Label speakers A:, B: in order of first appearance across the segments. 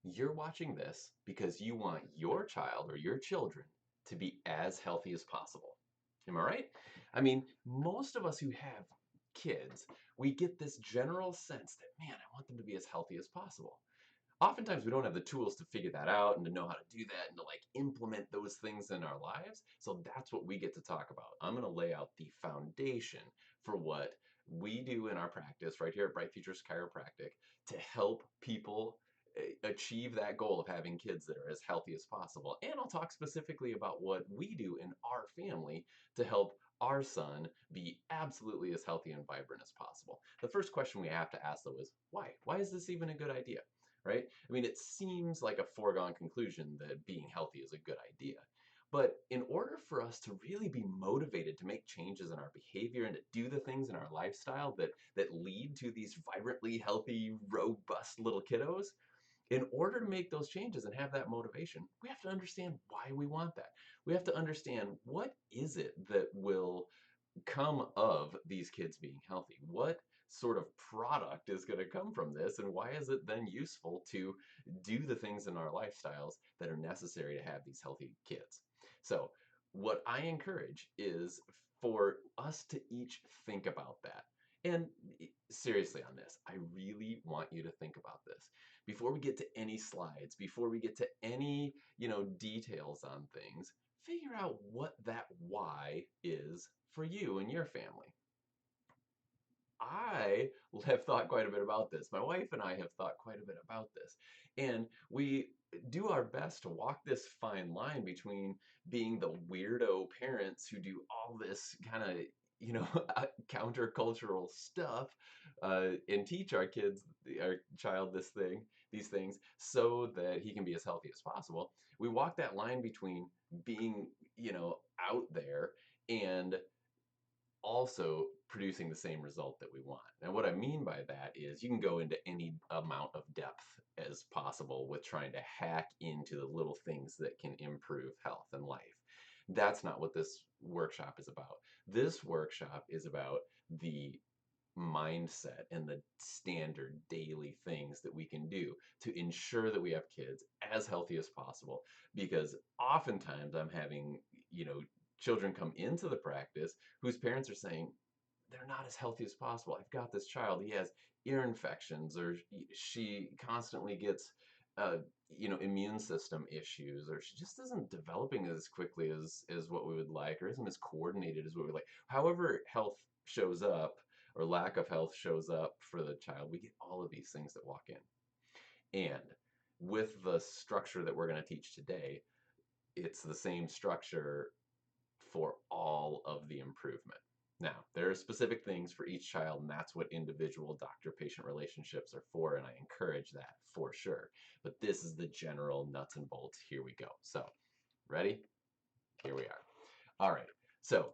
A: You're watching this because you want your child or your children to be as healthy as possible. Am I right? I mean, most of us who have kids, we get this general sense that, man, I want them to be as healthy as possible. Oftentimes we don't have the tools to figure that out and to know how to do that and to like implement those things in our lives. So that's what we get to talk about. I'm going to lay out the foundation for what we do in our practice right here at Bright Futures Chiropractic to help people achieve that goal of having kids that are as healthy as possible. And I'll talk specifically about what we do in our family to help our son be absolutely as healthy and vibrant as possible. The first question we have to ask though is why? Why is this even a good idea? Right? I mean, it seems like a foregone conclusion that being healthy is a good idea. But in order for us to really be motivated to make changes in our behavior and to do the things in our lifestyle that lead to these vibrantly healthy, robust little kiddos, in order to make those changes and have that motivation, we have to understand why we want that. We have to understand what is it that will come of these kids being healthy? What sort of product is going to come from this, and why is it then useful to do the things in our lifestyles that are necessary to have these healthy kids? So, what I encourage is for us to each think about that. And seriously on this, I really want you to think about this. Before we get to any slides, before we get to any, details on things, figure out what that why is for you and your family. I have thought quite a bit about this. My wife and I have thought quite a bit about this. And we do our best to walk this fine line between being the weirdo parents who do all this kind of countercultural stuff and teach our child these things, so that he can be as healthy as possible. We walk that line between being, out there and also producing the same result that we want. And what I mean by that is you can go into any amount of depth as possible with trying to hack into the little things that can improve health and life. That's not what this workshop is about. This workshop is about the mindset and the standard daily things that we can do to ensure that we have kids as healthy as possible, because oftentimes I'm having children come into the practice whose parents are saying they're not as healthy as possible. I've got this child, he has ear infections, or she constantly gets immune system issues, or she just isn't developing as quickly as what we would like, or isn't as coordinated as what we like. However health shows up, or lack of health shows up for the child, we get all of these things that walk in. And with the structure that we're going to teach today, it's the same structure for all of the improvement. Now, there are specific things for each child, and that's what individual doctor-patient relationships are for, and I encourage that for sure. But this is the general nuts and bolts. Here we go. So, ready? Here we are. All right. So,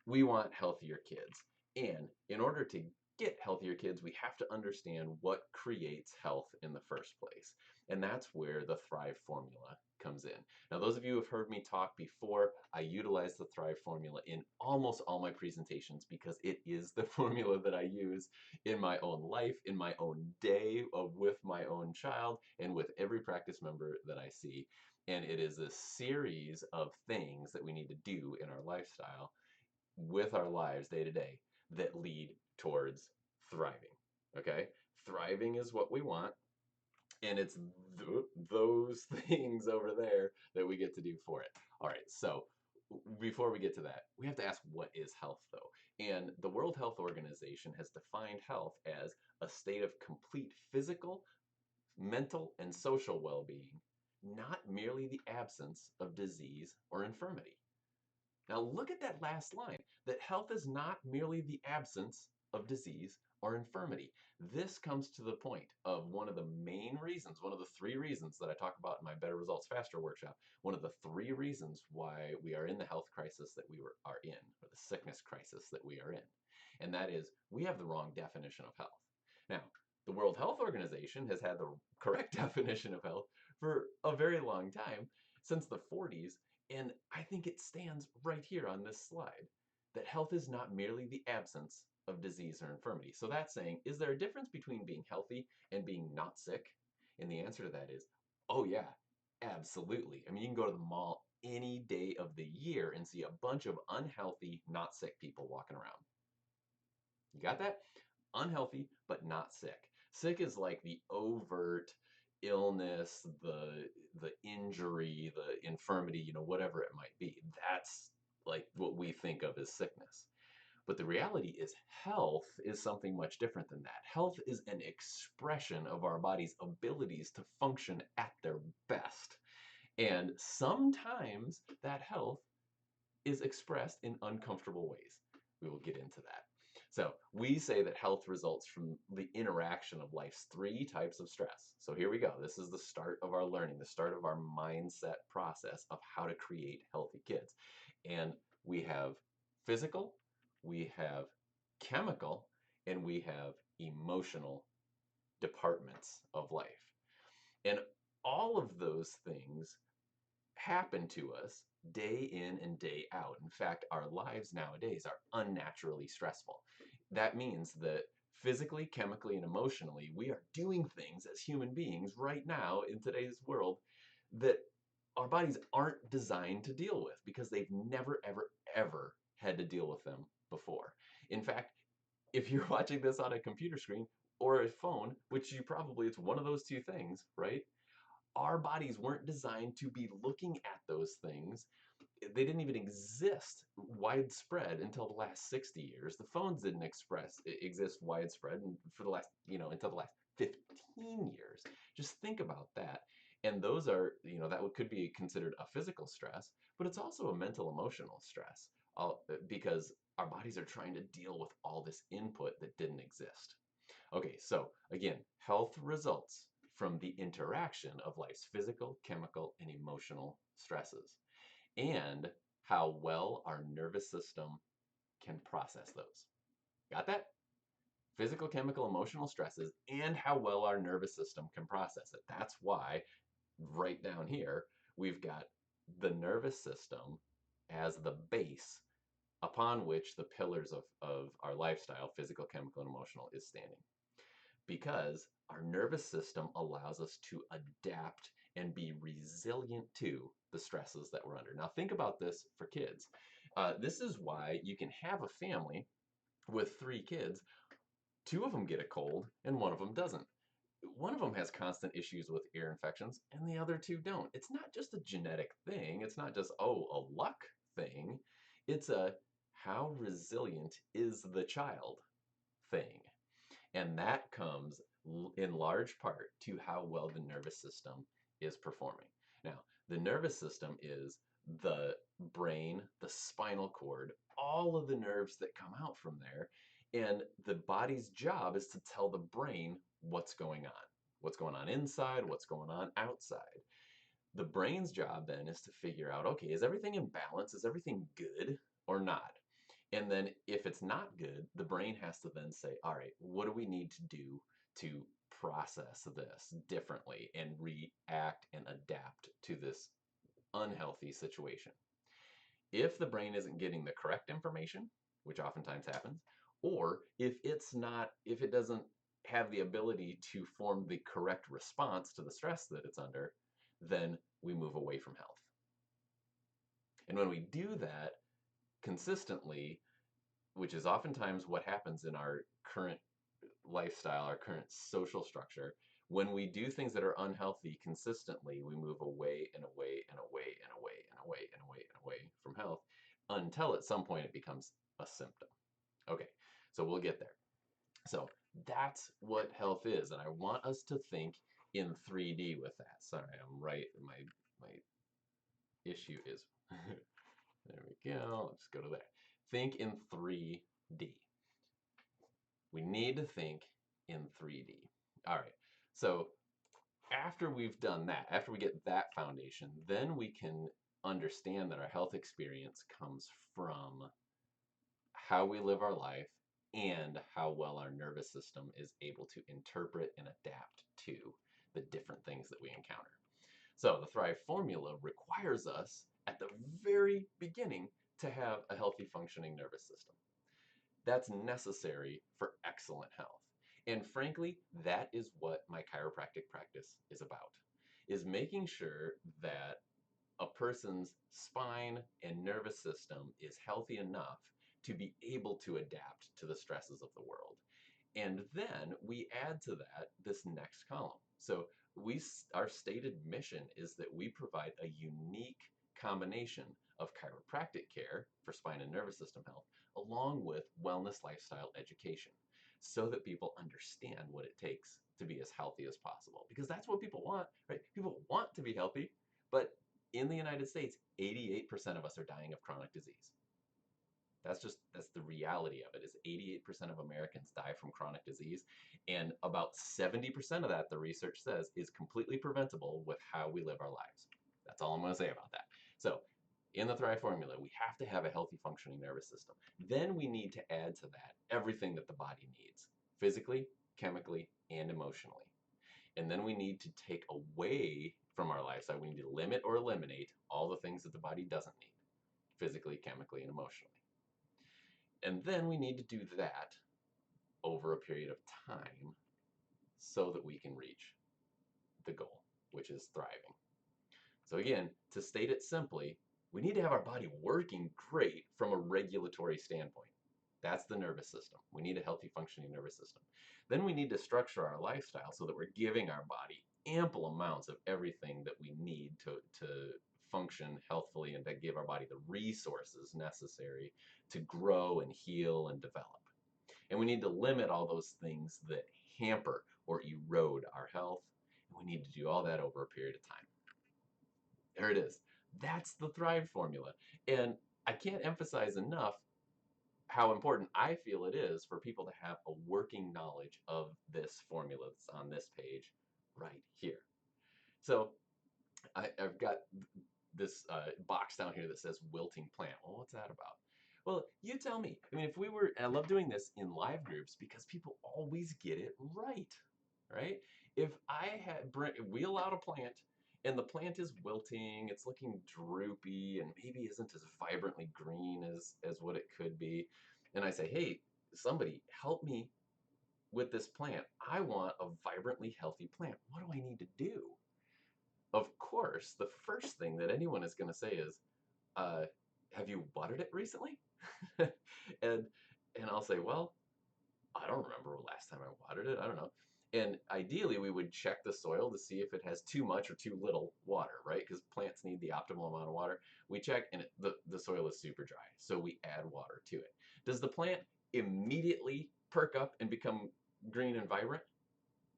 A: we want healthier kids. And in order to get healthier kids, we have to understand what creates health in the first place. And that's where the Thrive formula comes in. Now, those of you who have heard me talk before, I utilize the Thrive formula in almost all my presentations because it is the formula that I use in my own life, in my own day, with my own child, and with every practice member that I see. And it is a series of things that we need to do in our lifestyle with our lives day to day that lead towards thriving. Okay? Thriving is what we want, and it's those things over there that we get to do for it. All right, so before we get to that, we have to ask, what is health though? And the World Health Organization has defined health as a state of complete physical, mental, and social well-being, not merely the absence of disease or infirmity. Now look at that last line, that health is not merely the absence of disease or infirmity. This comes to the point of one of the main reasons, one of the three reasons that I talk about in my Better Results Faster workshop, one of the three reasons why we are in the health crisis that are in, or the sickness crisis that we are in. And that is, we have the wrong definition of health. Now, the World Health Organization has had the correct definition of health for a very long time, since the 40s, and I think it stands right here on this slide, that health is not merely the absence of disease or infirmity. So that's saying, is there a difference between being healthy and being not sick? And the answer to that is Oh yeah, absolutely. I mean, you can go to the mall any day of the year and see a bunch of unhealthy, not sick people walking around. You got that? Unhealthy, but not sick. Sick is like the overt illness, the injury, the infirmity, whatever it might be. That's like what we think of as sickness. But the reality is health is something much different than that. Health is an expression of our body's abilities to function at their best. And sometimes that health is expressed in uncomfortable ways. We will get into that. So, we say that health results from the interaction of life's three types of stress. So, here we go. This is the start of our learning, the start of our mindset process of how to create healthy kids. And we have physical, we have chemical, and we have emotional departments of life. And all of those things happen to us day in and day out. In fact, our lives nowadays are unnaturally stressful. That means that physically, chemically, and emotionally, we are doing things as human beings right now in today's world that our bodies aren't designed to deal with because they've never, ever, ever had to deal with them before. In fact, if you're watching this on a computer screen or a phone, which you probably, it's one of those two things, right? Our bodies weren't designed to be looking at those things. They didn't even exist widespread until the last 60 years. The phones didn't exist widespread and for the last, until the last 15 years. Just think about that. And those are, that could be considered a physical stress, but it's also a mental emotional stress because our bodies are trying to deal with all this input that didn't exist. Okay, so again, health results from the interaction of life's physical, chemical, and emotional stresses, and how well our nervous system can process those. Got that? Physical, chemical, emotional stresses, and how well our nervous system can process it. That's why, right down here, we've got the nervous system as the base upon which the pillars of our lifestyle, physical, chemical, and emotional, is standing. Because our nervous system allows us to adapt and be resilient to the stresses that we're under. Now, think about this for kids. This is why you can have a family with three kids. Two of them get a cold and one of them doesn't. One of them has constant issues with ear infections and the other two don't. It's not just a genetic thing. It's not just, oh, a luck thing. It's a how resilient is the child thing. And that comes in large part to how well the nervous system is performing. Now, the nervous system is the brain, the spinal cord, all of the nerves that come out from there. And the body's job is to tell the brain what's going on inside, what's going on outside. The brain's job then is to figure out, okay, is everything in balance? Is everything good or not? And then if it's not good, the brain has to then say, all right, what do we need to do to process this differently and react and adapt to this unhealthy situation? If the brain isn't getting the correct information, which oftentimes happens, or if it doesn't have the ability to form the correct response to the stress that it's under, then we move away from health. And when we do that consistently, which is oftentimes what happens in our current lifestyle, our current social structure, when we do things that are unhealthy consistently, we move away and away and away and away and away and away and away from health until at some point it becomes a symptom. Okay, so we'll get there. So that's what health is, and I want us to think in 3D with that. Sorry, I'm right. My issue is there we go. Let's go to there. Think in 3D. We need to think in 3D. All right. So after we've done that, after we get that foundation, then we can understand that our health experience comes from how we live our life and how well our nervous system is able to interpret and adapt to the different things that we encounter. So the Thrive formula requires us at the very beginning to have a healthy functioning nervous system. That's necessary for excellent health. And frankly, that is what my chiropractic practice is about. is making sure that a person's spine and nervous system is healthy enough to be able to adapt to the stresses of the world. And then we add to that this next column. So our stated mission is that we provide a unique combination of chiropractic care for spine and nervous system health, along with wellness lifestyle education, so that people understand what it takes to be as healthy as possible. Because that's what people want, right? People want to be healthy, but in the United States, 88% of us are dying of chronic disease. That's the reality of it, is 88% of Americans die from chronic disease, and about 70% of that, the research says, is completely preventable with how we live our lives. That's all I'm going to say about that. So in the Thrive formula, we have to have a healthy functioning nervous system. Then we need to add to that everything that the body needs, physically, chemically, and emotionally. And then we need to take away from our lifestyle, we need to limit or eliminate all the things that the body doesn't need, physically, chemically, and emotionally. And then we need to do that over a period of time so that we can reach the goal, which is thriving. So again, to state it simply, we need to have our body working great from a regulatory standpoint. That's the nervous system. We need a healthy functioning nervous system. Then we need to structure our lifestyle so that we're giving our body ample amounts of everything that we need to function healthfully and to give our body the resources necessary to grow and heal and develop. And we need to limit all those things that hamper or erode our health. And we need to do all that over a period of time. There it is. That's the Thrive formula. And I can't emphasize enough how important I feel it is for people to have a working knowledge of this formula that's on this page right here. So I've got this box down here that says wilting plant. Well, what's that about? Well, you tell me. I mean, if we were, and I love doing this in live groups because people always get it right, right? If I had wheel out a plant and the plant is wilting, it's looking droopy and maybe isn't as vibrantly green as what it could be, and I say, hey, somebody help me with this plant. I want a vibrantly healthy plant. What do I need to do? Of course, the first thing that anyone is going to say is, uh, have you watered it recently? and and I'll say, well, I don't remember the last time I watered it. I don't know. And ideally, we would check the soil to see if it has too much or too little water, right? Because plants need the optimal amount of water. We check, and the soil is super dry, so we add water to it. Does the plant immediately perk up and become green and vibrant?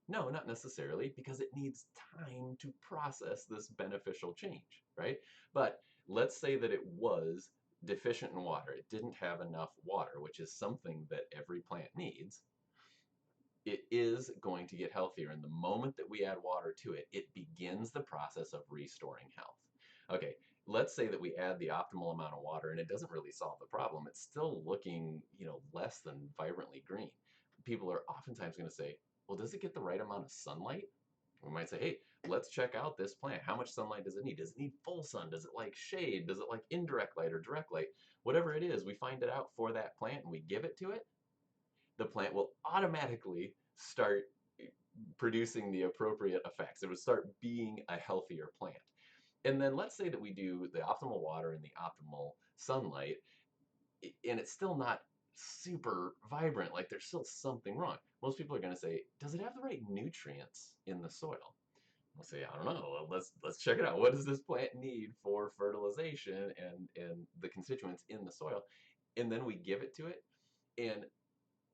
A: No, not necessarily, because it needs time to process this beneficial change, right? But let's say that it was deficient in water. It didn't have enough water, which is something that every plant needs. It is going to get healthier. And the moment that we add water to it, it begins the process of restoring health. Okay, let's say that we add the optimal amount of water and it doesn't really solve the problem. It's still looking, less than vibrantly green. People are oftentimes going to say, well, does it get the right amount of sunlight? We might say, hey, let's check out this plant. How much sunlight does it need? Does it need full sun? Does it like shade? Does it like indirect light or direct light? Whatever it is, we find it out for that plant and we give it to it. The plant will automatically start producing the appropriate effects. It would start being a healthier plant. And then let's say that we do the optimal water and the optimal sunlight, and it's still not super vibrant, like there's still something wrong. Most people are going to say, does it have the right nutrients in the soil? We'll say, I don't know. Well, let's check it out. What does this plant need for fertilization and the constituents in the soil? And then we give it to it. And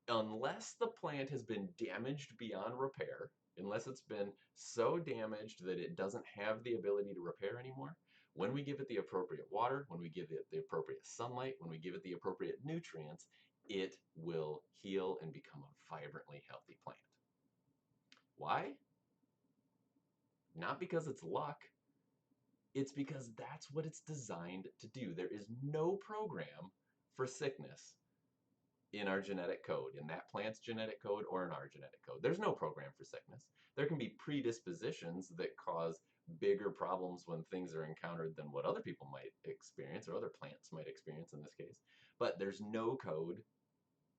A: unless the plant has been damaged beyond repair, unless it's been so damaged that it doesn't have the ability to repair anymore, when we give it the appropriate water, when we give it the appropriate sunlight, when we give it the appropriate nutrients, it will heal and become a vibrantly healthy plant. Why? Not because it's luck. It's because that's what it's designed to do. There is no program for sickness in our genetic code, in that plant's genetic code or in our genetic code. There's no program for sickness. There can be predispositions that cause bigger problems when things are encountered than what other people might experience or other plants might experience in this case. But there's no code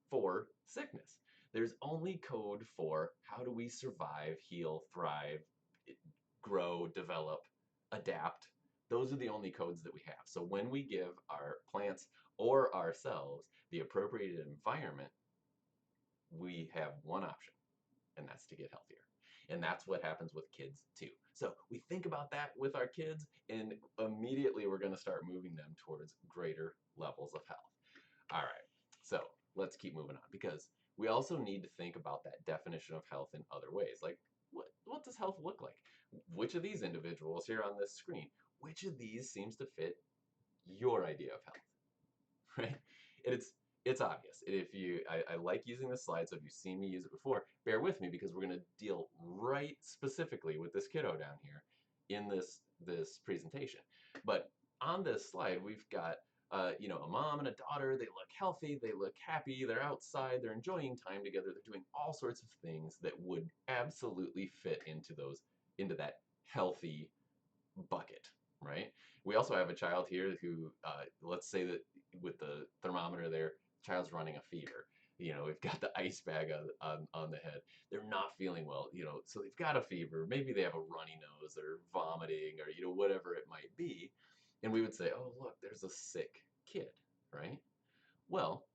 A: for sickness. There's only code for how do we survive, heal, thrive, grow, develop, adapt. Those are the only codes that we have. So when we give our plants or ourselves the appropriate environment, we have one option, and that's to get healthier. And that's what happens with kids too. So we think about that with our kids, and immediately we're going to start moving them towards greater levels of health. All right, so let's keep moving on, because we also need to think about that definition of health in other ways. Like, what does health look like? Which of these individuals here on this screen, which of these seems to fit your idea of health? Right? And it's obvious. And if you, I like using this slide, so if you've seen me use it before, bear with me, because we're going to deal right specifically with this kiddo down here in this presentation. But on this slide, we've got a mom and a daughter. They look healthy, they look happy, they're outside, they're enjoying time together, they're doing all sorts of things that would absolutely fit into that healthy bucket, right? We also have a child here who, let's say that with the thermometer there, child's running a fever. We've got the ice bag on the head. They're not feeling well, so they've got a fever. Maybe they have a runny nose or vomiting or, whatever it might be. And we would say, oh, look, there's a sick kid, right? Well,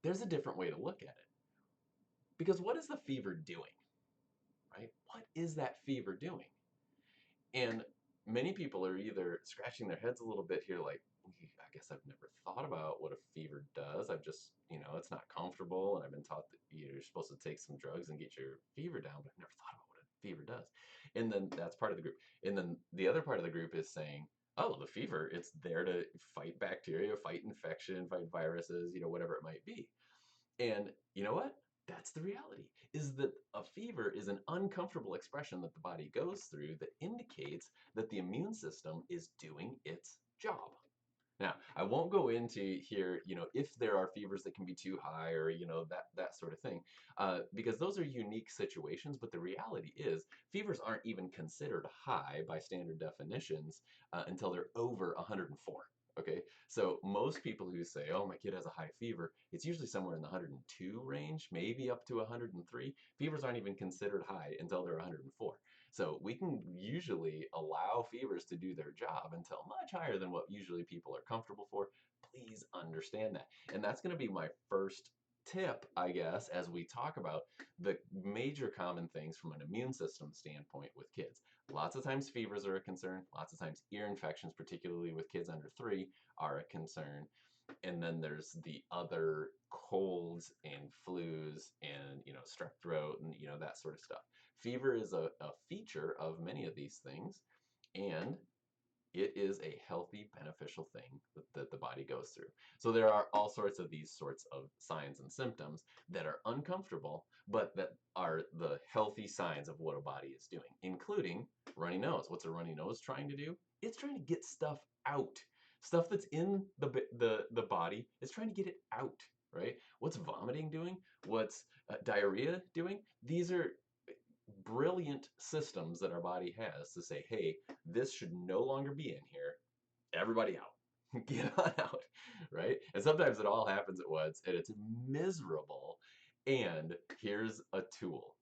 A: there's a different way to look at it. Because what is the fever doing, right? What is that fever doing? And many people are either scratching their heads a little bit here, like, I guess I've never thought about what a fever does. I've just, it's not comfortable, and I've been taught that you're supposed to take some drugs and get your fever down, but I've never thought about what a fever does. And then that's part of the group. And then the other part of the group is saying, oh, the fever, it's there to fight bacteria, fight infection, fight viruses, whatever it might be. And you know what? That's the reality, is that a fever is an uncomfortable expression that the body goes through that indicates that the immune system is doing its job. Now, I won't go into here, if there are fevers that can be too high or, that sort of thing, because those are unique situations. But the reality is fevers aren't even considered high by standard definitions until they're over 104. Okay, so most people who say, oh, my kid has a high fever, it's usually somewhere in the 102 range, maybe up to 103. Fevers aren't even considered high until they're 104. So we can usually allow fevers to do their job until much higher than what usually people are comfortable for. Please understand that. And that's going to be my first tip, I guess, as we talk about the major common things from an immune system standpoint with kids. Lots of times fevers are a concern. Lots of times ear infections, particularly with kids under 3, are a concern. And then there's the other colds and flus and strep throat and that sort of stuff. Fever is a feature of many of these things, and it is a healthy, beneficial thing that the body goes through. So there are all sorts of these sorts of signs and symptoms that are uncomfortable, but that are the healthy signs of what a body is doing, including runny nose. What's a runny nose trying to do? It's trying to get stuff out. Stuff that's in the body is trying to get it out, right? What's vomiting doing? What's diarrhea doing? These are brilliant systems that our body has to say, hey, this should no longer be in here. Everybody out. Get on out, right? And sometimes it all happens at once and it's miserable. And here's a tool.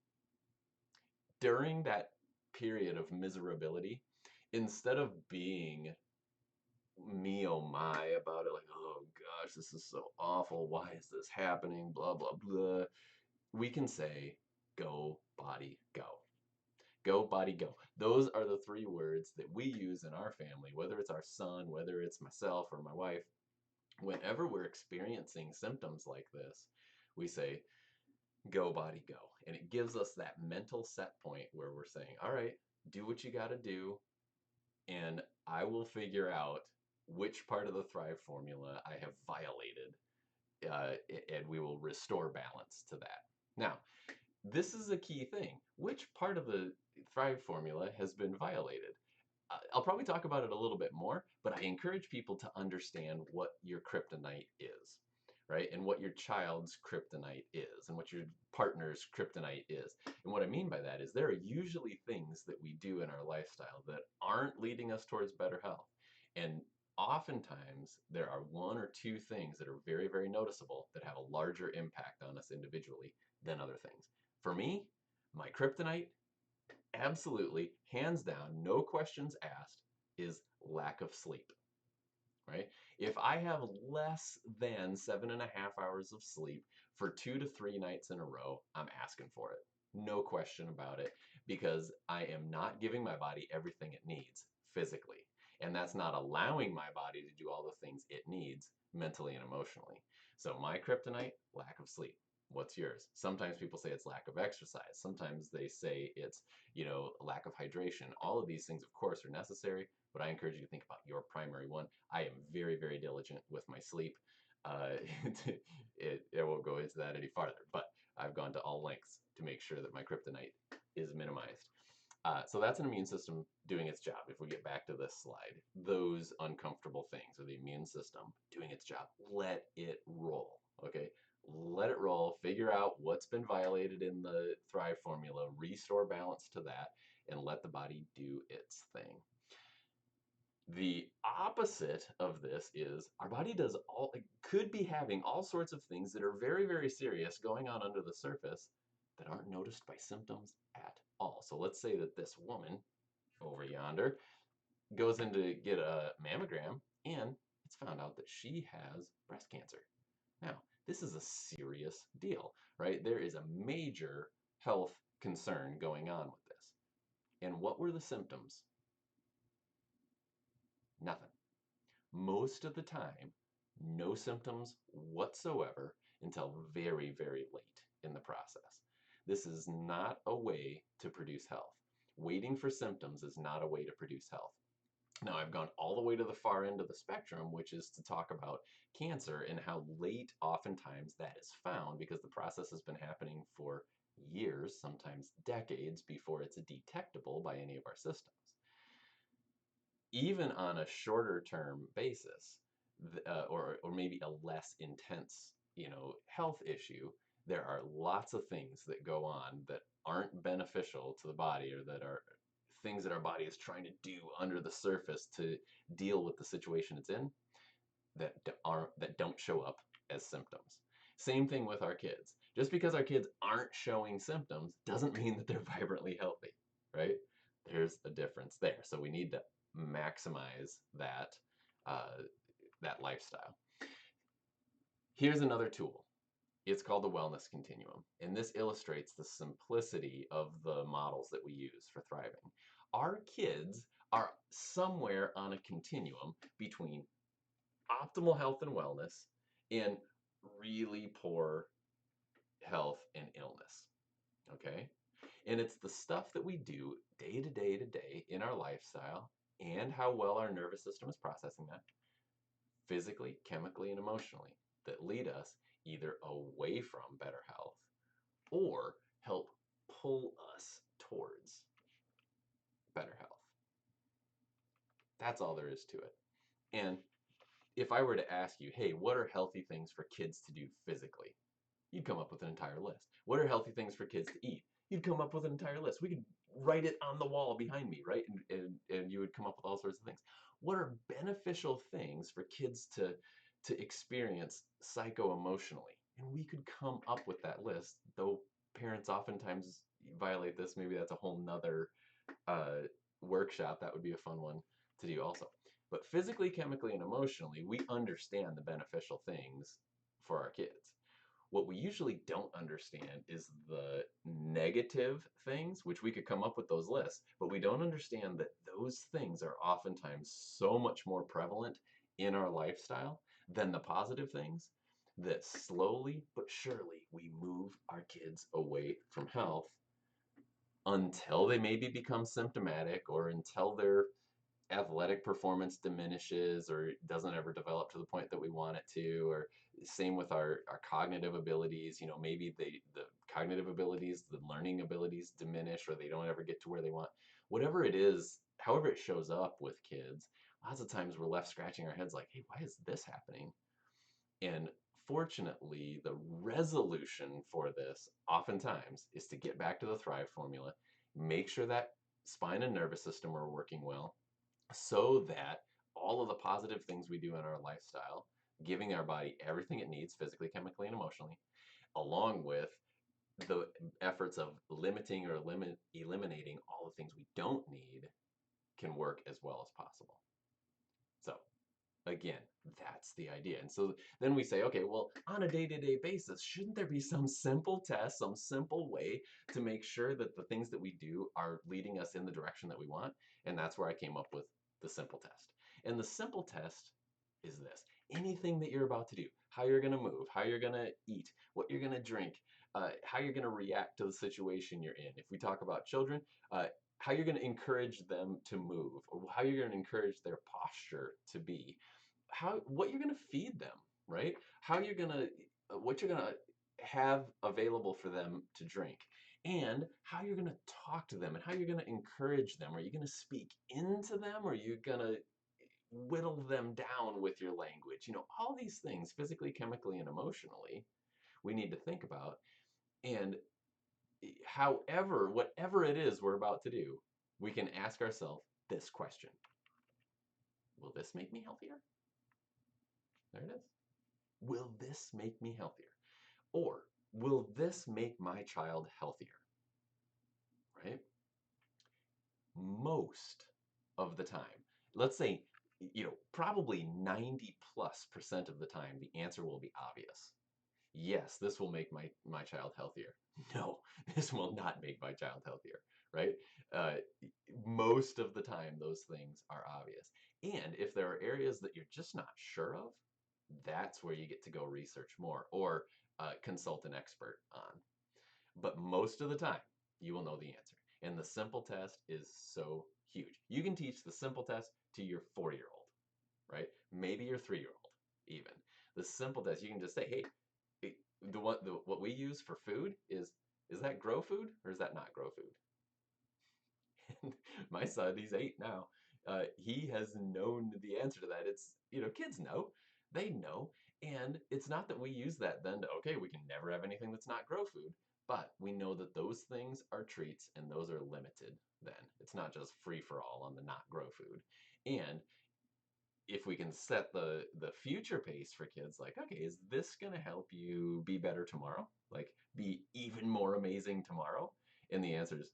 A: During that period of miserability, instead of being me oh my about it, like, oh gosh, this is so awful, why is this happening, blah, blah, blah, we can say, go, body, go. Go, body, go. Those are the 3 words that we use in our family, whether it's our son, whether it's myself or my wife. Whenever we're experiencing symptoms like this, we say, go, body, go. And it gives us that mental set point where we're saying, all right, do what you got to do, and I will figure out which part of the Thrive formula I have violated, and we will restore balance to that. Now, this is a key thing. Which part of the Thrive formula has been violated? I'll probably talk about it a little bit more, but I encourage people to understand what your kryptonite is, right? And what your child's kryptonite is, and what your partner's kryptonite is. And what I mean by that is there are usually things that we do in our lifestyle that aren't leading us towards better health. And oftentimes there are 1 or 2 things that are very, very noticeable that have a larger impact on us individually than other things. For me, my kryptonite, absolutely, hands down, no questions asked, is lack of sleep, right? If I have less than 7.5 hours of sleep for 2 to 3 nights in a row, I'm asking for it. No question about it, because I am not giving my body everything it needs physically. And that's not allowing my body to do all the things it needs mentally and emotionally. So my kryptonite, lack of sleep. What's yours? Sometimes people say it's lack of exercise. Sometimes they say it's, lack of hydration. All of these things, of course, are necessary, but I encourage you to think about your primary one. I am very, very diligent with my sleep. Uh, it won't go into that any farther, but I've gone to all lengths to make sure that my kryptonite is minimized. So that's an immune system doing its job. If we get back to this slide, those uncomfortable things are the immune system doing its job. Let it roll, okay? Let it roll, figure out what's been violated in the Thrive formula, restore balance to that, and let the body do its thing. The opposite of this is our body could be having all sorts of things that are very, very serious going on under the surface that aren't noticed by symptoms at all. So let's say that this woman over yonder goes in to get a mammogram and it's found out that she has breast cancer. Now, this is a serious deal, right? There is a major health concern going on with this. And what were the symptoms? Nothing. Most of the time, no symptoms whatsoever until very, very late in the process. This is not a way to produce health. Waiting for symptoms is not a way to produce health. Now, I've gone all the way to the far end of the spectrum, which is to talk about cancer and how late oftentimes that is found, because the process has been happening for years, sometimes decades, before it's detectable by any of our systems. Even on a shorter term basis, or maybe a less intense, health issue, there are lots of things that go on that aren't beneficial to the body, or that are things that our body is trying to do under the surface to deal with the situation it's in, that don't show up as symptoms. Same thing with our kids. Just because our kids aren't showing symptoms doesn't mean that they're vibrantly healthy, right? There's a difference there. So we need to maximize that that lifestyle. Here's another tool. It's called the wellness continuum, and this illustrates the simplicity of the models that we use for thriving. Our kids are somewhere on a continuum between optimal health and wellness and really poor health and illness. Okay? And it's the stuff that we do day to day to day in our lifestyle, and how well our nervous system is processing that physically, chemically, and emotionally, that lead us either away from better health or help pull us towards better health. That's all there is to it. And if I were to ask you, hey, what are healthy things for kids to do physically? You'd come up with an entire list. What are healthy things for kids to eat? You'd come up with an entire list. We could write it on the wall behind me, right? And you would come up with all sorts of things. What are beneficial things for kids to experience psycho-emotionally? And we could come up with that list, though parents oftentimes violate this. Maybe that's a whole nother uh, workshop. That would be a fun one to do also. But physically, chemically, and emotionally, we understand the beneficial things for our kids. What we usually don't understand is the negative things, which we could come up with those lists, but we don't understand that those things are oftentimes so much more prevalent in our lifestyle than the positive things, that slowly but surely we move our kids away from health until they maybe become symptomatic, or until their athletic performance diminishes or doesn't ever develop to the point that we want it to. Or same with our cognitive abilities. Maybe the cognitive abilities, the learning abilities diminish, or they don't ever get to where they want. Whatever it is, however it shows up with kids, lots of times we're left scratching our heads like, hey, why is this happening? And fortunately, the resolution for this oftentimes is to get back to the Thrive formula, make sure that spine and nervous system are working well, so that all of the positive things we do in our lifestyle, giving our body everything it needs physically, chemically, and emotionally, along with the efforts of limiting or eliminating all the things we don't need can work as well as possible. So again, that's the idea. And so then we say, okay, well, on a day-to-day basis, shouldn't there be some simple test, some simple way to make sure that the things that we do are leading us in the direction that we want? And that's where I came up with the simple test. And the simple test is this: anything that you're about to do, how you're going to move, how you're going to eat, what you're going to drink, how you're going to react to the situation you're in. If we talk about children, how you're going to encourage them to move, or how you're going to encourage their posture to be, what you're going to feed them, right? How you're going to what you're going to have available for them to drink, and how you're going to talk to them, and how you're going to encourage them. Are you going to speak into them, or are you going to whittle them down with your language? You know, all these things, physically, chemically, and emotionally, we need to think about. And however, whatever it is we're about to do, we can ask ourselves this question: will this make me healthier? There it is. Will this make me healthier? Or will this make my child healthier? Right? Most of the time, let's say, probably 90+% of the time, the answer will be obvious. Yes, this will make my child healthier. No, this will not make my child healthier, right? Uh, Most of the time, those things are obvious. And if there are areas that you're just not sure of, that's where you get to go research more or consult an expert on. But most of the time, you will know the answer. And the simple test is so huge. You can teach the simple test to your 4-year-old, right? Maybe your 3-year-old even. The simple test, you can just say, hey, what we use for food is that grow food or is that not grow food? And my son, he's 8 now. He has known the answer to that. It's, kids know, they know, and it's not that we use that then to, okay, we can never have anything that's not grow food, but we know that those things are treats and those are limited. Then it's not just free for all on the not grow food. And if we can set the future pace for kids, like, okay, is this going to help you be better tomorrow, like be even more amazing tomorrow? And the answer is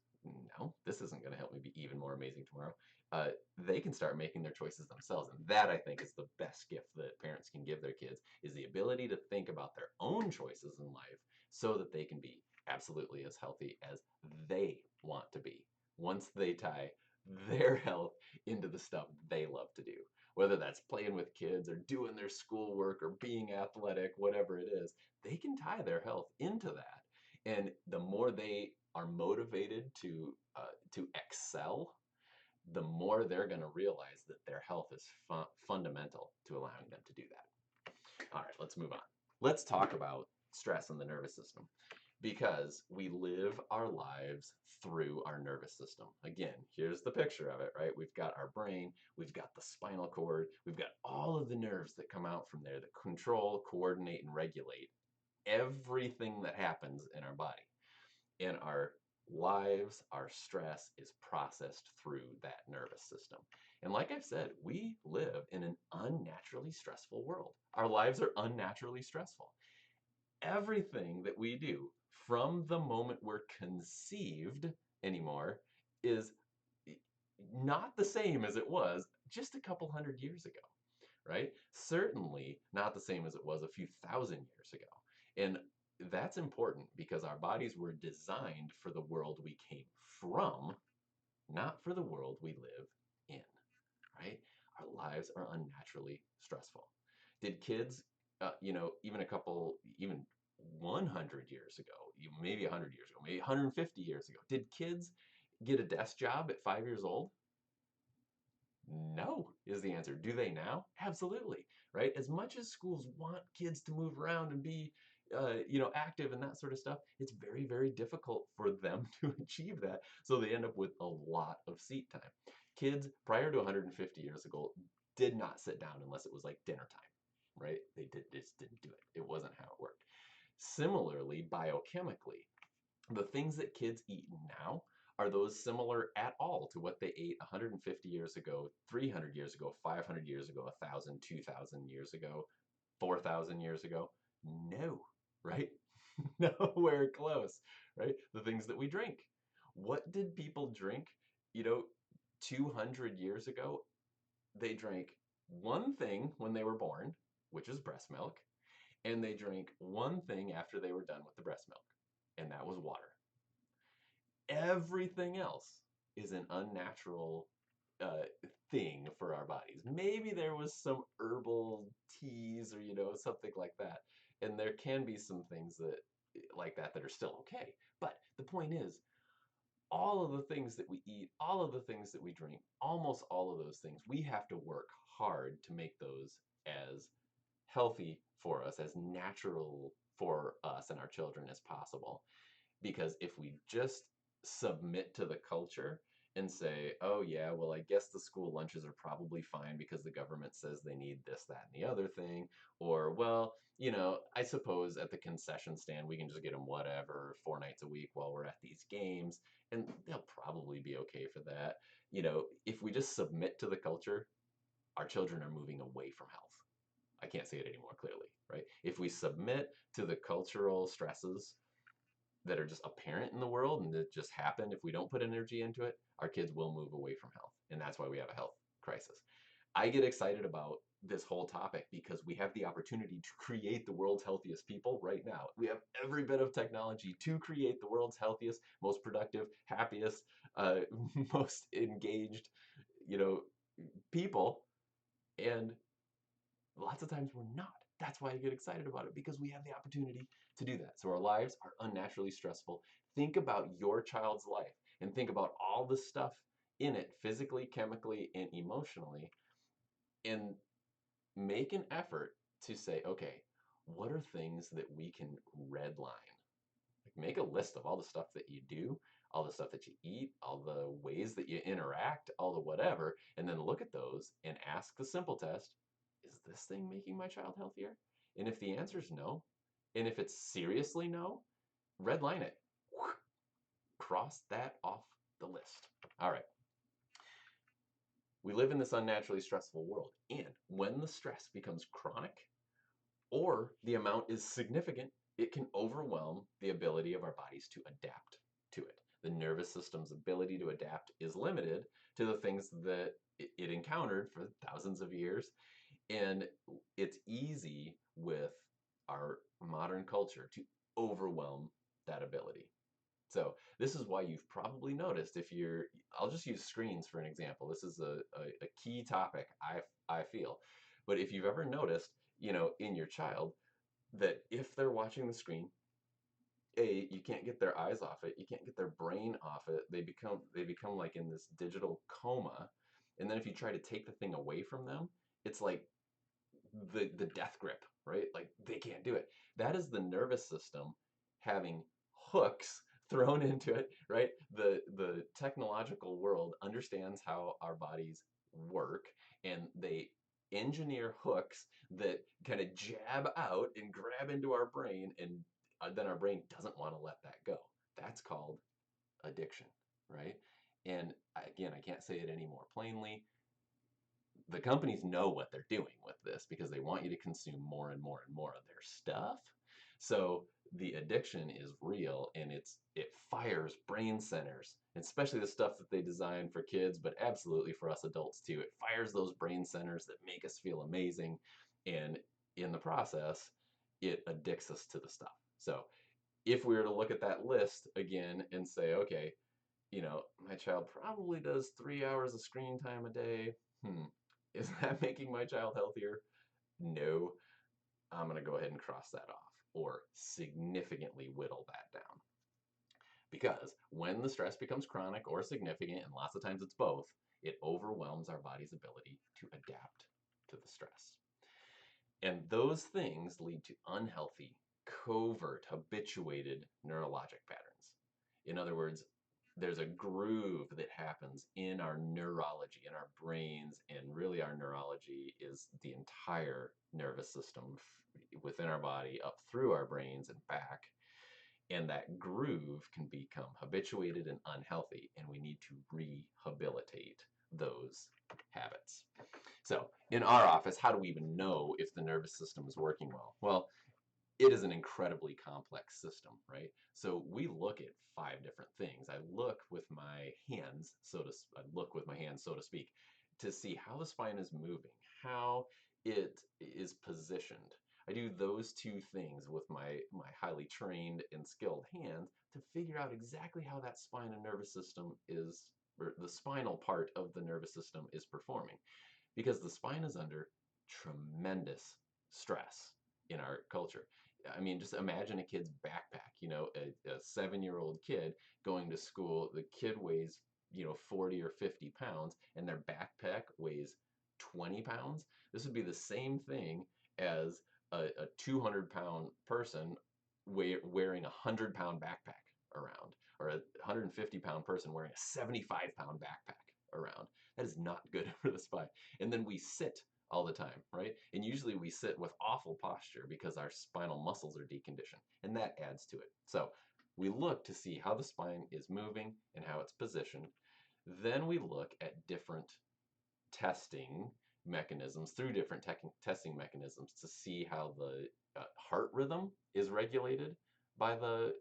A: no, this isn't going to help me be even more amazing tomorrow. They can start making their choices themselves, and that, I think, is the best gift that parents can give their kids, is the ability to think about their own choices in life so that they can be absolutely as healthy as they want to be once they tie their health into the stuff they love to do, whether that's playing with kids or doing their schoolwork or being athletic, whatever it is. They can tie their health into that. And the more they are motivated to excel, the more they're going to realize that their health is fundamental to allowing them to do that. All right, let's move on. Let's talk about stress in the nervous system, because we live our lives through our nervous system. Again, here's the picture of it, right? We've got our brain, we've got the spinal cord, we've got all of the nerves that come out from there that control, coordinate, and regulate everything that happens in our body. In our lives, our stress is processed through that nervous system. And like I've said, we live in an unnaturally stressful world. Our lives are unnaturally stressful. Everything that we do from the moment we're conceived anymore is not the same as it was just a couple hundred years ago, right? Certainly not the same as it was a few thousand years ago. And that's important because our bodies were designed for the world we came from, not for the world we live in, right? Our lives are unnaturally stressful. Did kids, even 100 years ago, maybe 100 years ago, maybe 150 years ago, did kids get a desk job at 5 years old? No, is the answer. Do they now? Absolutely, right? As much as schools want kids to move around and be, active and that sort of stuff, it's very, very difficult for them to achieve that. So they end up with a lot of seat time. Kids prior to 150 years ago did not sit down unless it was like dinner time, right? Just didn't do it. It wasn't how it worked. Similarly, biochemically, the things that kids eat now, are those similar at all to what they ate 150 years ago, 300 years ago, 500 years ago, 1,000, 2,000 years ago, 4,000 years ago? No, right? Nowhere close, right? The things that we drink. What did people drink, you know, 200 years ago? They drank one thing when they were born, which is breast milk, and they drank one thing after they were done with the breast milk, and that was water. Everything else is an unnatural uh, thing for our bodies. Maybe there was some herbal teas or something like that, and there can be some things that like that are still okay. But the point is, all of the things that we eat, all of the things that we drink, almost all of those things, we have to work hard to make those as healthy for us, as natural for us and our children as possible. Because if we just submit to the culture and say, oh, yeah, well, I guess the school lunches are probably fine because the government says they need this, that, and the other thing. Or, well, I suppose at the concession stand, we can just get them whatever 4 nights a week while we're at these games. And they'll probably be okay for that. If we just submit to the culture, our children are moving away from health. I can't say it any more clearly, right? If we submit to the cultural stresses that are just apparent in the world and that just happen if we don't put energy into it, our kids will move away from health. And that's why we have a health crisis. I get excited about this whole topic because we have the opportunity to create the world's healthiest people right now. We have every bit of technology to create the world's healthiest, most productive, happiest, most engaged, you know, people. And lots of times we're not. That's why I get excited about it, because we have the opportunity to do that. So our lives are unnaturally stressful. Think about your child's life and think about all the stuff in it, physically, chemically, and emotionally, and make an effort to say, okay, what are things that we can redline? Like, make a list of all the stuff that you do, all the stuff that you eat, all the ways that you interact, all the whatever, and then look at those and ask the simple test, is this thing making my child healthier? And if the answer is no, and if it's seriously no, red line it. Cross that off the list. All right. We live in this unnaturally stressful world, and when the stress becomes chronic or the amount is significant, it can overwhelm the ability of our bodies to adapt to it. The nervous system's ability to adapt is limited to the things that it encountered for thousands of years. And it's easy with our modern culture to overwhelm that ability. So this is why you've probably noticed, I'll just use screens for an example. This is a key topic, I feel. But if you've ever noticed, in your child, that if they're watching the screen, you can't get their eyes off it, you can't get their brain off it. They become like in this digital coma. And then if you try to take the thing away from them, it's like the death grip, right? Like they can't do it. That is the nervous system having hooks thrown into it, right? The technological world understands how our bodies work, and they engineer hooks that kind of jab out and grab into our brain, and then our brain doesn't want to let that go. That's called addiction, right? And again, I can't say it any more plainly. The companies know what they're doing with this because they want you to consume more and more and more of their stuff. So the addiction is real, and it fires brain centers, especially the stuff that they design for kids, but absolutely for us adults too. It fires those brain centers that make us feel amazing, and in the process, it addicts us to the stuff. So if we were to look at that list again and say, okay, my child probably does 3 hours of screen time a day. Is that making my child healthier? No. I'm going to go ahead and cross that off or significantly whittle that down. Because when the stress becomes chronic or significant, and lots of times it's both, it overwhelms our body's ability to adapt to the stress. And those things lead to unhealthy, covert, habituated neurologic patterns. In other words, there's a groove that happens in our neurology, in our brains, and really our neurology is the entire nervous system within our body, up through our brains and back. And that groove can become habituated and unhealthy, and we need to rehabilitate those habits. So in our office, how do we even know if the nervous system is working well? Well, it is an incredibly complex system, right? So we look at 5 different things. I look with my hands, I look with my hands, so to speak, to see how the spine is moving, how it is positioned. I do those 2 things with my highly trained and skilled hands to figure out exactly how that spine and nervous system is, or the spinal part of the nervous system is performing, because the spine is under tremendous stress in our culture. I mean, just imagine a kid's backpack, a 7-year-old kid going to school. The kid weighs, 40 or 50 pounds, and their backpack weighs 20 pounds. This would be the same thing as a 200-pound person wearing a 100-pound backpack around, or a 150-pound person wearing a 75-pound backpack around. That is not good for the spine. And then we sit all the time, right? And usually we sit with awful posture because our spinal muscles are deconditioned, and that adds to it. So we look to see how the spine is moving and how it's positioned. Then we look at different testing mechanisms, through different testing mechanisms, to see how the heart rhythm is regulated by the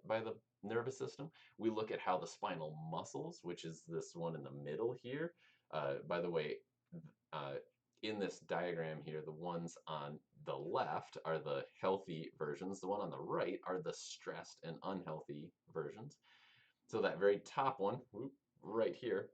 A: nervous system. We look at how the spinal muscles, which is this one in the middle here, by the way, uh, in this diagram here, the ones on the left are the healthy versions. The one on the right are the stressed and unhealthy versions. So that very top one, right here,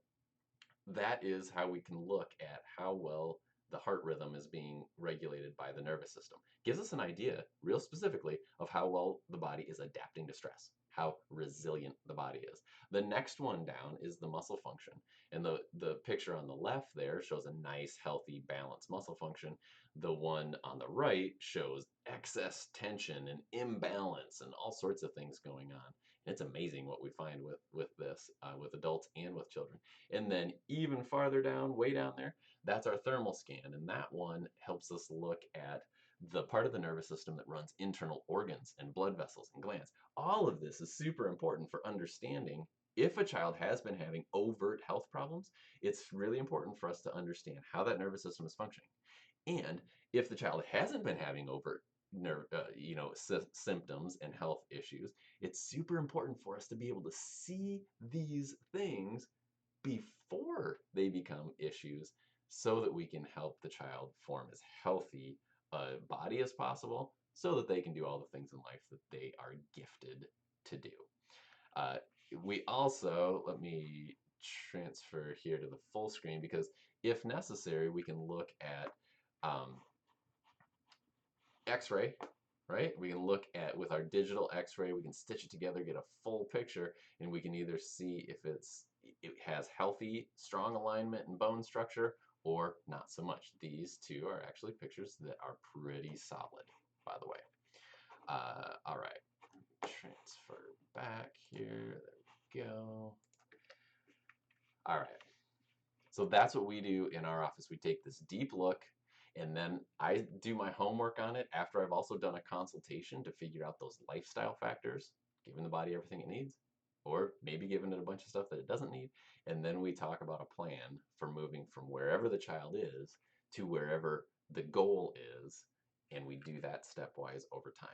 A: that is how we can look at how well the heart rhythm is being regulated by the nervous system. Gives us an idea, real specifically, of how well the body is adapting to stress, how resilient the body is. The next one down is the muscle function. And the picture on the left there shows a nice, healthy, balanced muscle function. The one on the right shows excess tension and imbalance and all sorts of things going on. And it's amazing what we find with this, with adults and with children. And then even farther down, way down there, that's our thermal scan. And that one helps us look at the part of the nervous system that runs internal organs and blood vessels and glands. All of this is super important for understanding if a child has been having overt health problems. It's really important for us to understand how that nervous system is functioning. And if the child hasn't been having overt symptoms and health issues, it's super important for us to be able to see these things before they become issues, so that we can help the child form as healthy a body as possible, so that they can do all the things in life that they are gifted to do. Uh, we also, let me transfer here to the full screen, because if necessary, we can look at um, X-ray, right? We can look at, with our digital X-ray, we can stitch it together, get a full picture, and we can either see if it has healthy, strong alignment and bone structure, or not so much. These two are actually pictures that are pretty solid, by the way. All right, transfer back here. There we go. All right. So that's what we do in our office. We take this deep look, and then I do my homework on it after I've also done a consultation to figure out those lifestyle factors, giving the body everything it needs, or maybe giving it a bunch of stuff that it doesn't need. And then we talk about a plan for moving from wherever the child is to wherever the goal is. And we do that stepwise over time.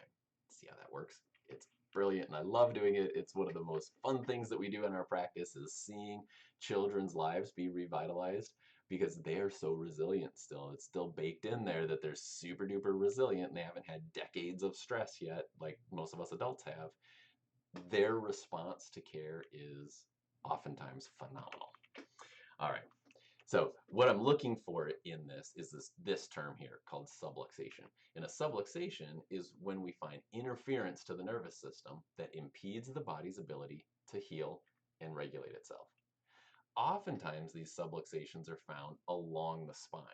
A: See how that works? It's brilliant, and I love doing it. It's one of the most fun things that we do in our practice, is seeing children's lives be revitalized, because they are so resilient still. It's still baked in there that they're super duper resilient, and they haven't had decades of stress yet like most of us adults have. Their response to care is oftentimes phenomenal. All right. So what I'm looking for in this is this term here called subluxation. And a subluxation is when we find interference to the nervous system that impedes the body's ability to heal and regulate itself. Oftentimes these subluxations are found along the spine,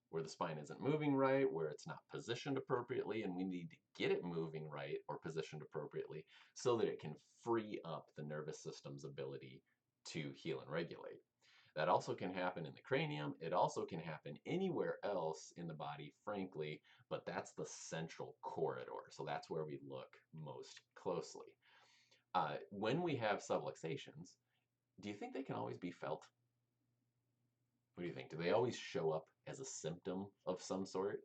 A: where the spine isn't moving right, where it's not positioned appropriately, and we need to get it moving right or positioned appropriately so that it can free up the nervous system's ability to heal and regulate. That also can happen in the cranium. It also can happen anywhere else in the body, frankly, but that's the central corridor. So that's where we look most closely. When we have subluxations, do you think they can always be felt? What do you think? Do they always show up as a symptom of some sort?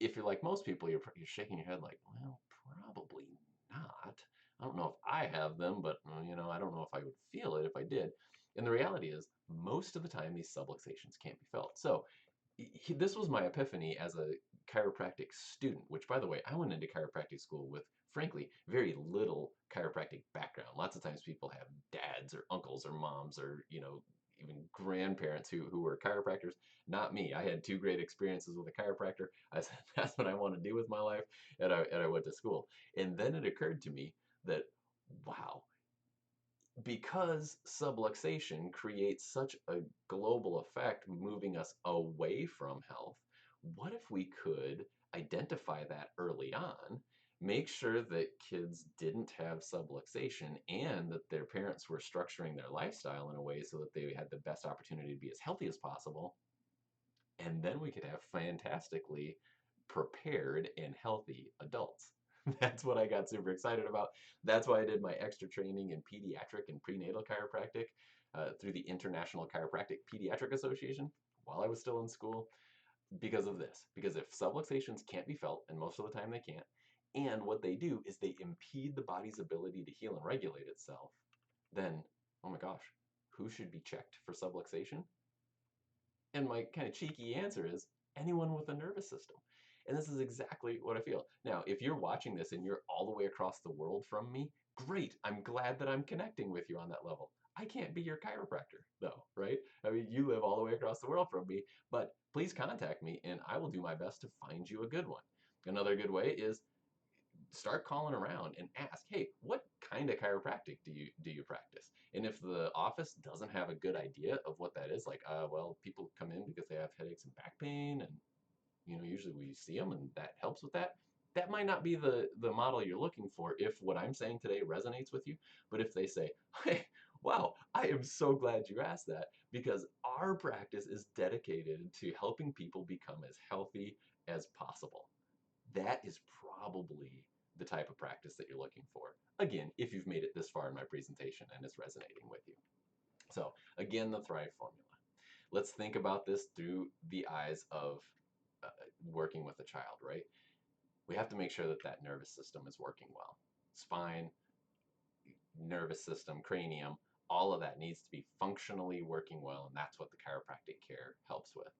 A: if you're like most people, you're shaking your head like, well, probably not. I don't know if I have them, but I don't know if I would feel it if I did. And the reality is, most of the time, these subluxations can't be felt. So this was my epiphany as a chiropractic student, which, by the way, I went into chiropractic school with, frankly, very little chiropractic background. Lots of times people have dads or uncles or moms or, even grandparents who were chiropractors. Not me. I had two great experiences with a chiropractor. I said, that's what I want to do with my life. And I went to school. And then it occurred to me that, wow, because subluxation creates such a global effect moving us away from health, what if we could identify that early on, make sure that kids didn't have subluxation and that their parents were structuring their lifestyle in a way so that they had the best opportunity to be as healthy as possible, and then we could have fantastically prepared and healthy adults. That's what I got super excited about. That's why I did my extra training in pediatric and prenatal chiropractic through the International Chiropractic Pediatric Association while I was still in school because of this. Because if subluxations can't be felt, and most of the time they can't, and what they do is they impede the body's ability to heal and regulate itself, then, oh my gosh, who should be checked for subluxation? And my kind of cheeky answer is anyone with a nervous system. And this is exactly what I feel. Now, if you're watching this and you're all the way across the world from me, great. I'm glad that I'm connecting with you on that level. I can't be your chiropractor, though, right? I mean, you live all the way across the world from me, but please contact me and I will do my best to find you a good one. Another good way is start calling around and ask, hey, what kind of chiropractic do you practice? And if the office doesn't have a good idea of what that is, like, well, people come in because they have headaches and back pain, and usually we see them, and that helps with that. That might not be the model you're looking for if what I'm saying today resonates with you. But if they say, hey, wow, I am so glad you asked that because our practice is dedicated to helping people become as healthy as possible, that is probably the type of practice that you're looking for. Again, if you've made it this far in my presentation and it's resonating with you. So again, the Thrive formula. Let's think about this through the eyes of working with a child, right? We have to make sure that that nervous system is working well. Spine, nervous system, cranium, all of that needs to be functionally working well, and that's what the chiropractic care helps with.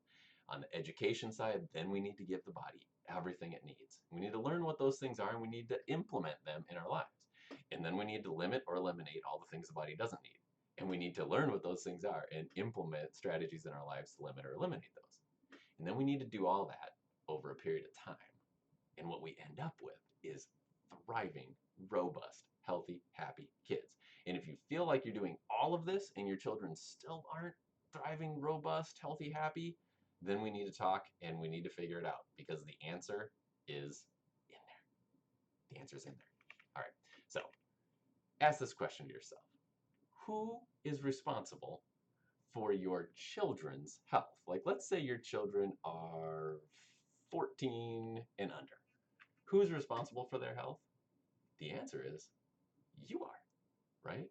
A: On the education side, then we need to give the body everything it needs. We need to learn what those things are and we need to implement them in our lives. And then we need to limit or eliminate all the things the body doesn't need. And we need to learn what those things are and implement strategies in our lives to limit or eliminate those. And then we need to do all that over a period of time. And what we end up with is thriving, robust, healthy, happy kids. And if you feel like you're doing all of this and your children still aren't thriving, robust, healthy, happy, then we need to talk and we need to figure it out because the answer is in there. The answer is in there. All right. So ask this question to yourself. Who is responsible for your children's health? Like, let's say your children are 14 and under. Who's responsible for their health? The answer is you are, right?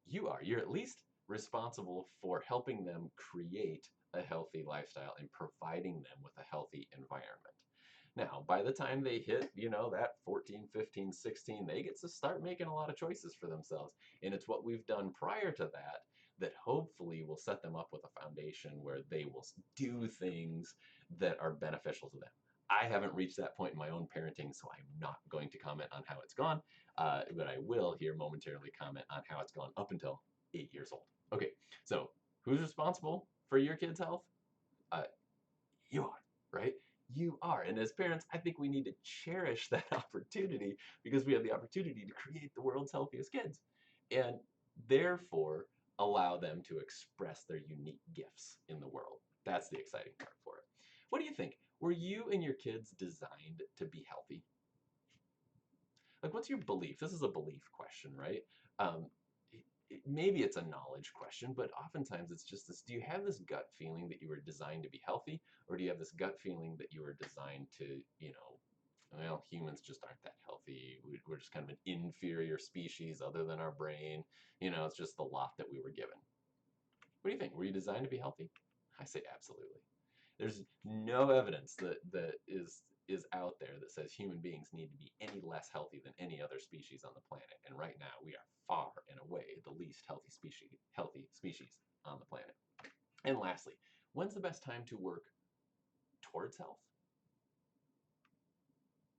A: You are. You're at least responsible for helping them create a healthy lifestyle and providing them with a healthy environment. Now, by the time they hit, that 14, 15, 16, they get to start making a lot of choices for themselves. And it's what we've done prior to that that hopefully will set them up with a foundation where they will do things that are beneficial to them. I haven't reached that point in my own parenting, so I'm not going to comment on how it's gone, but I will here momentarily comment on how it's gone up until 8 years old. Okay, so who's responsible for your kids' health? Uh, you are, right? You are. And as parents, I think we need to cherish that opportunity because we have the opportunity to create the world's healthiest kids and therefore allow them to express their unique gifts in the world. That's the exciting part for it. What do you think? Were you and your kids designed to be healthy? Like, what's your belief? This is a belief question, right? Um, Maybe it's a knowledge question, but oftentimes it's just this, do you have this gut feeling that you were designed to be healthy, or do you have this gut feeling that you were designed to, well, humans just aren't that healthy. We're just kind of an inferior species other than our brain. It's just the lot that we were given. What do you think? Were you designed to be healthy? I say absolutely. There's no evidence that is out there that says human beings need to be any less healthy than any other species on the planet. And right now we are far and away the least healthy species on the planet. And lastly, when's the best time to work towards health?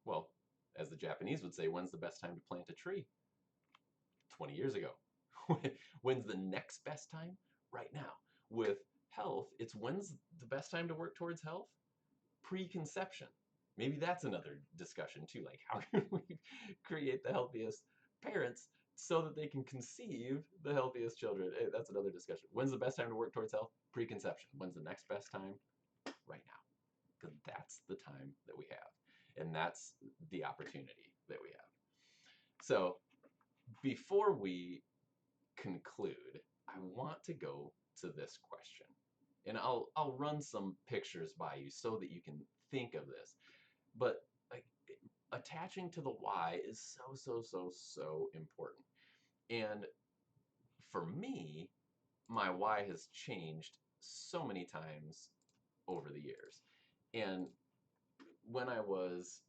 A: Well, as the Japanese would say, when's the best time to plant a tree? 20 years ago. When's the next best time? Right now. With health, it's when's the best time to work towards health? Preconception. Maybe that's another discussion too. Like, how can we create the healthiest parents so that they can conceive the healthiest children? Hey, that's another discussion. When's the best time to work towards health? Preconception. When's the next best time? Right now. Because that's the time that we have. And that's the opportunity that we have. So before we conclude, I want to go to this question. And I'll run some pictures by you so that you can think of this. But like, attaching to the why is so important. And for me, my why has changed so many times over the years. And when I was,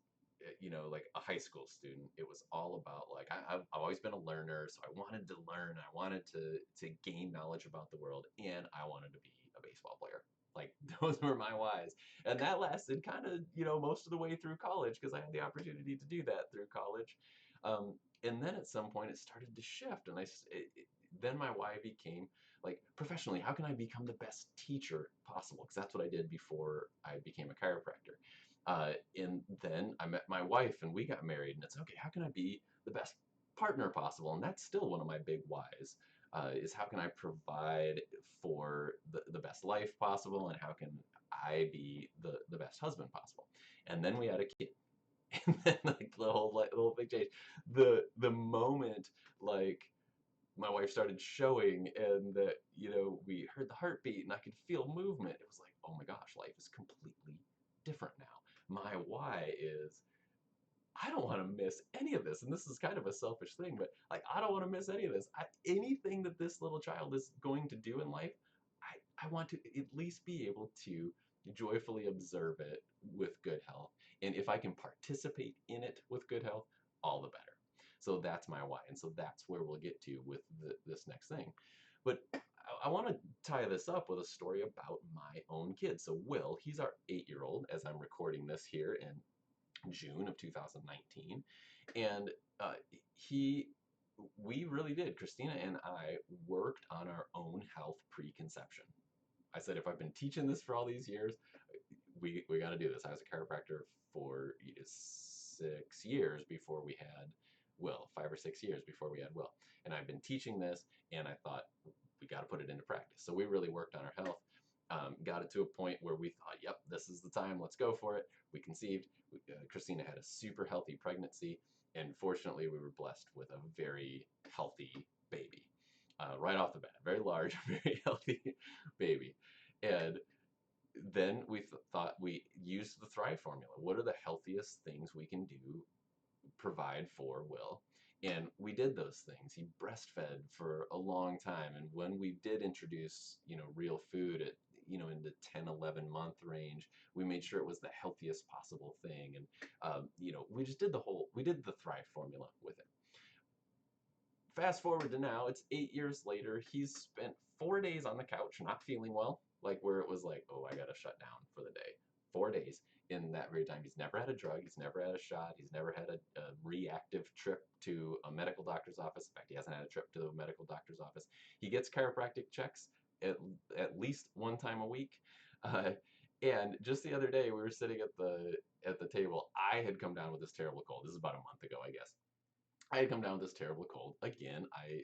A: like a high school student, it was all about like I've always been a learner, so I wanted to learn, I wanted to gain knowledge about the world, and I wanted to be a baseball player. Like those were my whys, and that lasted kind of most of the way through college because I had the opportunity to do that through college. And then at some point it started to shift, and then my why became like professionally, how can I become the best teacher possible? Because that's what I did before I became a chiropractor. And then I met my wife and we got married, and it's okay, how can I be the best partner possible? And that's still one of my big whys, is how can I provide for the best life possible, and how can I be the best husband possible? And then we had a kid. And then like the whole big change. The moment like my wife started showing and that we heard the heartbeat and I could feel movement, it was like, oh my gosh, life is completely different now. My why is I don't want to miss any of this. And this is kind of a selfish thing, but like I don't want to miss any of this. Anything that this little child is going to do in life, I want to at least be able to joyfully observe it with good health. And if I can participate in it with good health, all the better. So that's my why. And so that's where we'll get to with this next thing. But I want to tie this up with a story about my own kid. So Will, he's our 8-year-old as I'm recording this here in June of 2019. And we really did, Christina and I worked on our own health preconception. I said, if I've been teaching this for all these years, we got to do this. I was a chiropractor for 6 years before we had Will, 5 or 6 years before we had Will. And I've been teaching this, and I thought, we got to put it into practice. So we really worked on our health, got it to a point where we thought, yep, this is the time, let's go for it. We conceived. Christina had a super healthy pregnancy, and fortunately, we were blessed with a very healthy baby. Right off the bat, very large, very healthy baby. And then we thought we used the Thrive formula. What are the healthiest things we can do, provide for Will? And we did those things. He breastfed for a long time. And when we did introduce, real food at, in the 10, 11 month range, we made sure it was the healthiest possible thing. And, we just did we did the Thrive formula with it. Fast forward to now, it's 8 years later. He's spent 4 days on the couch not feeling well, like where it was like, oh, I got to shut down for the day. 4 days in that very time. He's never had a drug. He's never had a shot. He's never had a reactive trip to a medical doctor's office. In fact, he hasn't had a trip to the medical doctor's office. He gets chiropractic checks at least one time a week. And just the other day, we were sitting at the table. I had come down with this terrible cold. This is about a month ago, I guess. I had come down with this terrible cold. Again, I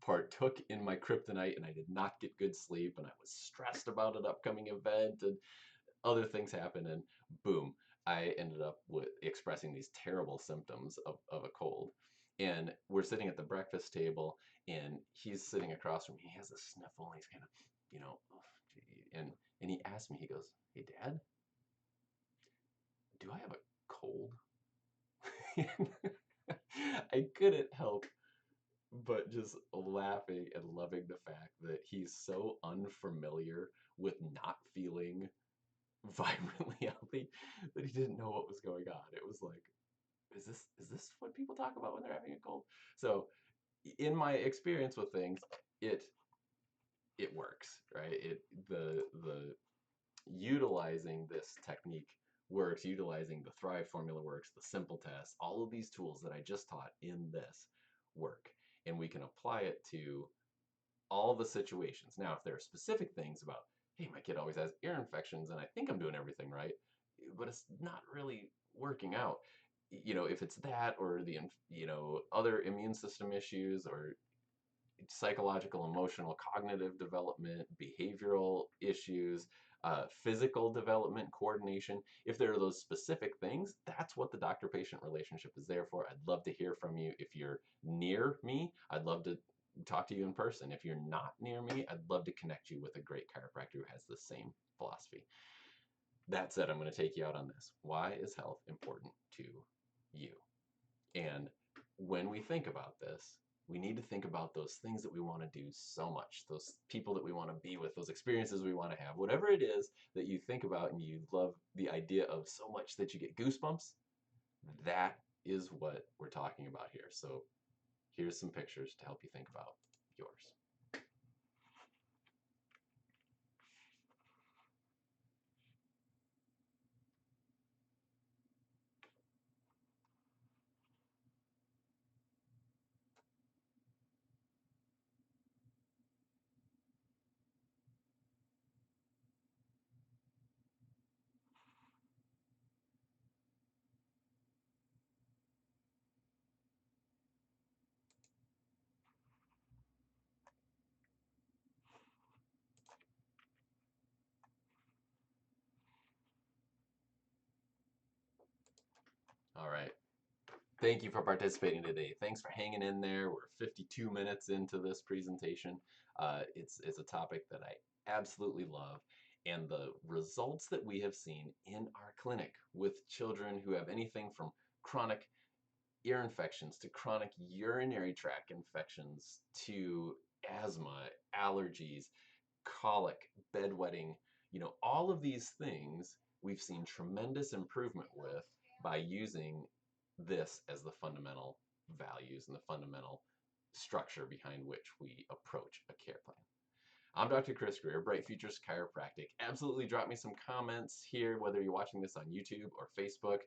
A: partook in my kryptonite and I did not get good sleep, and I was stressed about an upcoming event, and other things happened, and boom, I ended up with expressing these terrible symptoms of a cold. And we're sitting at the breakfast table, and he's sitting across from me. He has a sniffle, and he's kind of, and he asked me, he goes, "Hey, Dad, do I have a cold?" I couldn't help but just laughing and loving the fact that he's so unfamiliar with not feeling vibrantly healthy that he didn't know what was going on. It was like, is this what people talk about when they're having a cold? So in my experience with things, it it works, right? The utilizing this technique works, utilizing the Thrive formula works, the simple test, all of these tools that I just taught in this work. And we can apply it to all the situations. Now, if there are specific things about, hey, my kid always has ear infections and I think I'm doing everything right, but it's not really working out. If it's that or other immune system issues or psychological, emotional, cognitive development, behavioral issues, physical development, coordination. If there are those specific things, that's what the doctor patient relationship is there for. I'd love to hear from you. If you're near me, I'd love to talk to you in person. If you're not near me, I'd love to connect you with a great chiropractor who has the same philosophy. That said, I'm going to take you out on this. Why is health important to you? And when we think about this, we need to think about those things that we want to do so much, those people that we want to be with, those experiences we want to have, whatever it is that you think about and you love the idea of so much that you get goosebumps. That is what we're talking about here. So here's some pictures to help you think about yours. All right. Thank you for participating today. Thanks for hanging in there. We're 52 minutes into this presentation. It's a topic that I absolutely love. And the results that we have seen in our clinic with children who have anything from chronic ear infections to chronic urinary tract infections to asthma, allergies, colic, bedwetting, all of these things we've seen tremendous improvement with by using this as the fundamental values and the fundamental structure behind which we approach a care plan. I'm Dr. Chris Grier, Bright Futures Chiropractic. Absolutely drop me some comments here, whether you're watching this on YouTube or Facebook,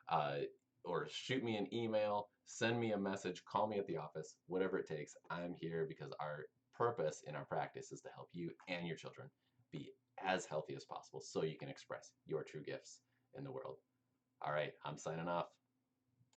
A: uh, or shoot me an email, send me a message, call me at the office, whatever it takes. I'm here because our purpose in our practice is to help you and your children be as healthy as possible so you can express your true gifts in the world. All right, I'm signing off.